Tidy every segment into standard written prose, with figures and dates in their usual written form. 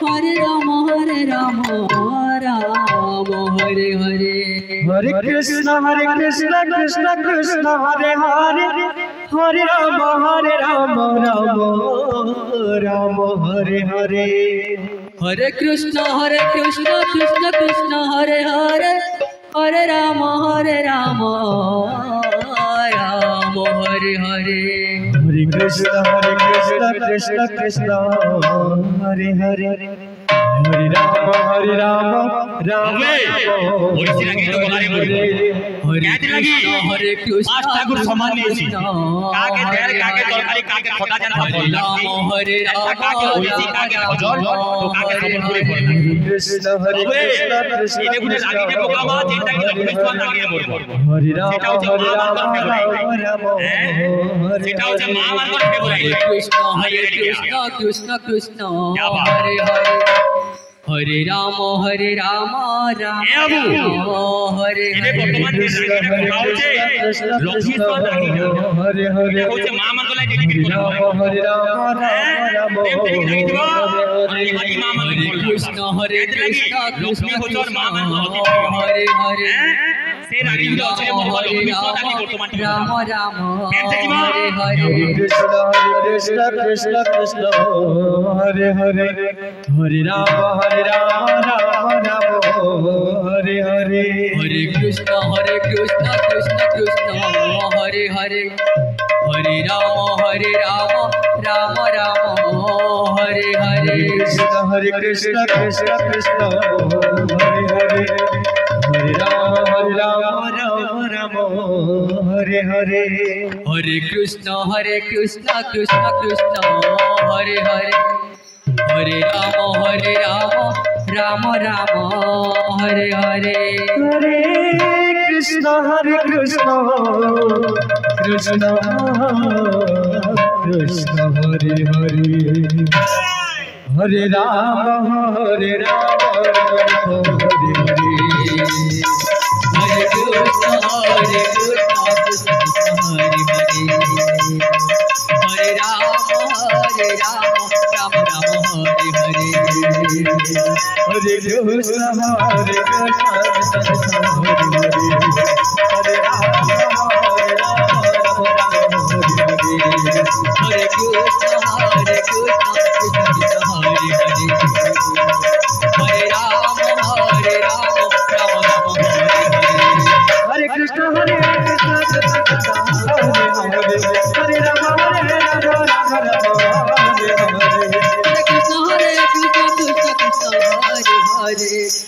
हरे राम राम हरे हरे हरे कृष्ण कृष्ण कृष्ण हरे हरे हरे राम राम राम हरे हरे हरे कृष्ण कृष्ण कृष्ण हरे हरे हरे राम राम हरे हरे हरे कृष्ण कृष्ण कृष्ण हरे हरे हरे राम राम हरे कृष्ण ठाकुर समान नहीं काके देर काके तरकारी काके खटा जान बोल हरे राम काके ओइसी काके भजन तो काके खबर করে বল कृष्ण कृष्ण এটা গুলো লাগিয়ে পোকামা যেটা কি লক্ষ্মীস্থান লাগিয়ে বলবো हरे राम সেটা হচ্ছে মা মানকর ফেভারিট সেটা হচ্ছে মা মানকর ফেভারিট कृष्ण कृष्ण कृष्ण हरे हरे हरे राम राम हरे এটা বর্তমান যে লাগিয়ে পোকা হচ্ছে লক্ষ্মীস্থান লাগিয়ে हरे हरे হচ্ছে মা মানকর লাগে ডেডিকেট করা হয় हरे राम कृष्ण हरे कृष्ण লক্ষ্মী গোচর মা মানকর অতি हरे हरे সে রাগিগুলো আছে বলবো লক্ষ্মীস্থান লাগে বর্তমান राम राम হরে हरे कृष्ण कृष्ण कृष्ण हरे हरे हरे राम राम राम हरे हरे हरे कृष्ण कृष्ण कृष्ण हरे हरे हरे राम राम राम हरे हरे कृष्ण कृष्ण कृष्ण हरे हरे हरे राम राम राम हरे हरे हरे कृष्ण कृष्ण कृष्ण हरे हरे हरे राम राम राम हरे हरे हरे कृष्ण कृष्ण कृष्ण कृष्ण हरे हरे हरे राम हरे राम हरे हरे हरे कृष्ण कृष्ण हरे हरे हरे राम राम राम हरे हरे हरे कृष्ण हरे कृष्ण हरे हरे हरे राम हरे राम हरे हरे हरे कृष्ण कृष्ण हरे हरे हरे राम राम राम हरे हरे हरे कृष्ण हरे कृष्ण हरे राम हरे राम हरे हरे हरे कृष्ण कृष्ण हरे हरे हरे राम राम राम हरे हरे हरे कृष्ण हरे कृष्ण हरे राम हरे राम हरे कृष्ण कृष्ण हरे हरे हरे राम राम राम हरे कृष्ण हरे हरे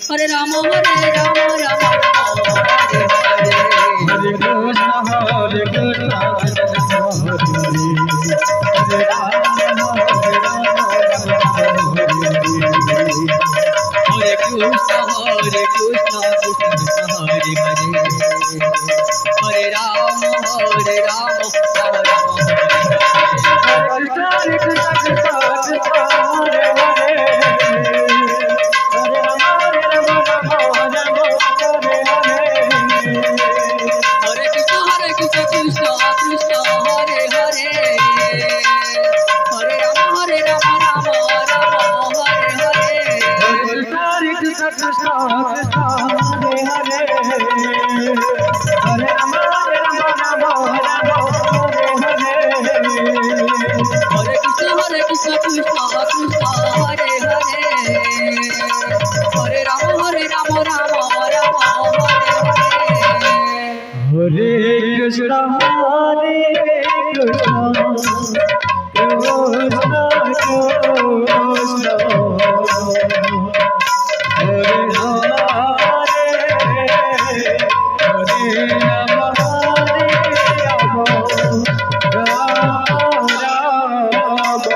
हरे राम हरे कृष्ण कृष्ण कृष्ण हरे हरे हरे राम राम राम हरे हरे हरे कृष्ण कृष्ण हरे हरे हरे राम राम हरे हरे हरे कृष्ण कृष्ण हरे हरे हरे राम राम राम हरे हरे हरे कृष्ण हरे कृष्ण कृष्ण कृष्ण हरे हरे हरे राम राम हरे हरे हरे कृष्ण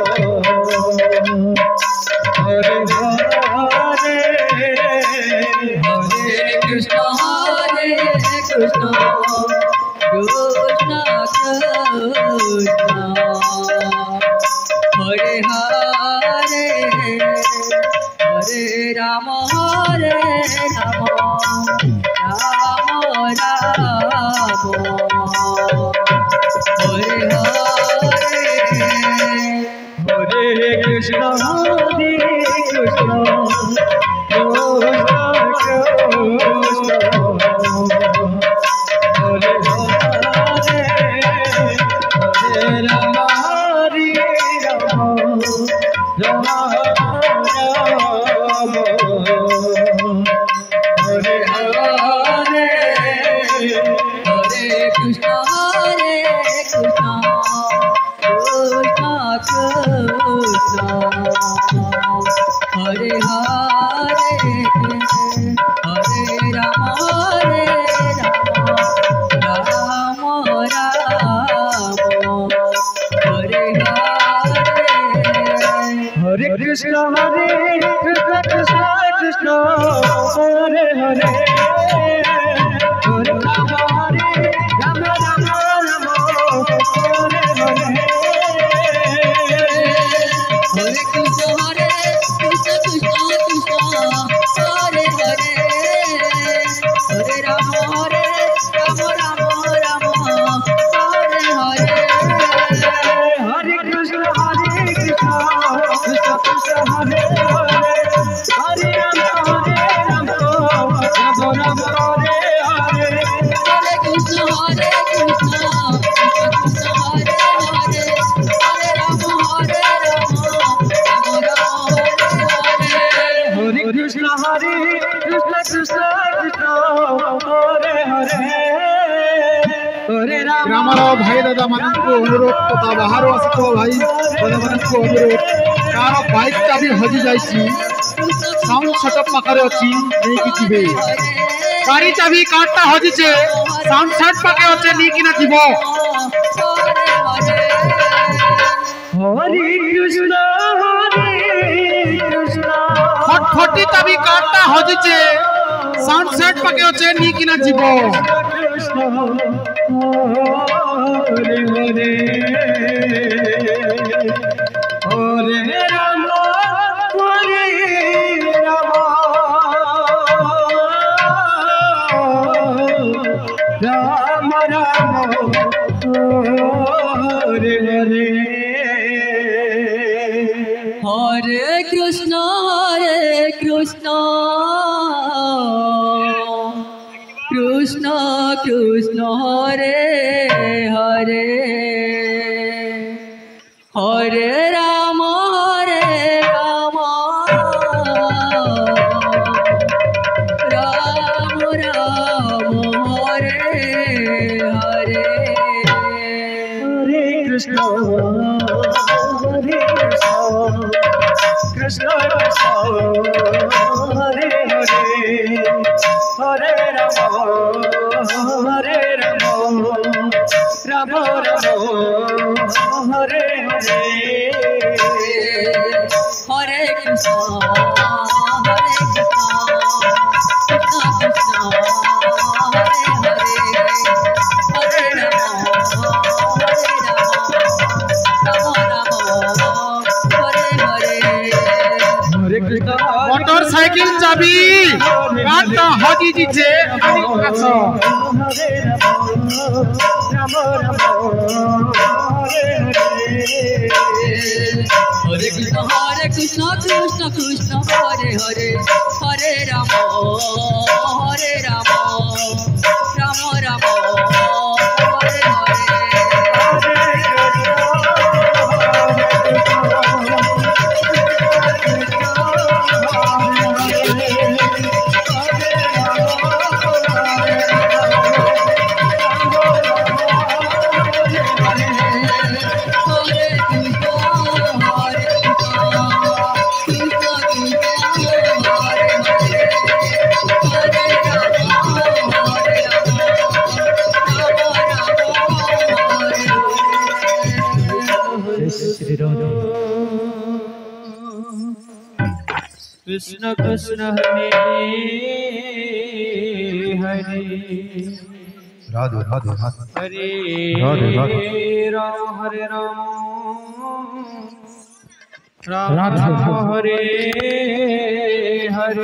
कृष्ण कृष्ण हरे हरे हरे राम राम राम हरे हरे हरे कृष्ण हरे Krishna Krishna Hare Krishna Krishna Krishna Hare Hare Hare Rama Hare Rama Rama Rama Hare Hare Hare Krishna Hare Krishna Krishna Krishna Hare Hare Hare Rama Hare Rama Rama Rama Hare Hare Hare Krishna Hare Krishna Krishna Krishna Hare Hare Hare Rama Rama Rama Hare Hare Hare Krishna Hare Krishna Krishna Krishna Hare Hare Hare Rama Hare Rama Rama Rama Hare Hare Hare Krishna Hare Krishna Krishna Krishna Hare Hare Hare grammar भाई दादा मान को अनुरोध तथा बाहर आसिथिबा भाई दादा मान को अनुरोध कार बाइक का भी हजि जाइछि साउंड सेटअप पाखरे अछि नै कि जिबे गाड़ी चाबी काटता हजि छे साउंड सेट पाके अछि नै कि ना जिवो Hare Krishna फटफटी चाबी काटता हजि छे साउंड सेट पाके अछि नै कि ना जिवो Krishna Hare Hare Hare Rama Hare Rama Rama Rama Hare Hare Hare Krishna Krishna Krishna Hare Hare Hare Rama Rama Rama Hare Hare Hare Krishna Krishna Krishna Hare Hare Hare Rama Hare Rama Rama Rama Hare Hare Hare Krishna Krishna Krishna Hare Hare Hare Rama Rama Hare Hare Hare Krishna motorcycle चाबी काटता हजि छे अनि आछो Hare Rama Rama Hare Hare Hare Krishna Krishna Krishna Hare Hare Hare Rama Rama Rama Hare Krishna Krishna Hare Hare Radhe Radhe Hare Radhe, Radhe. Rama Hare Rama Radhe, Rama Radhe. Hare Hare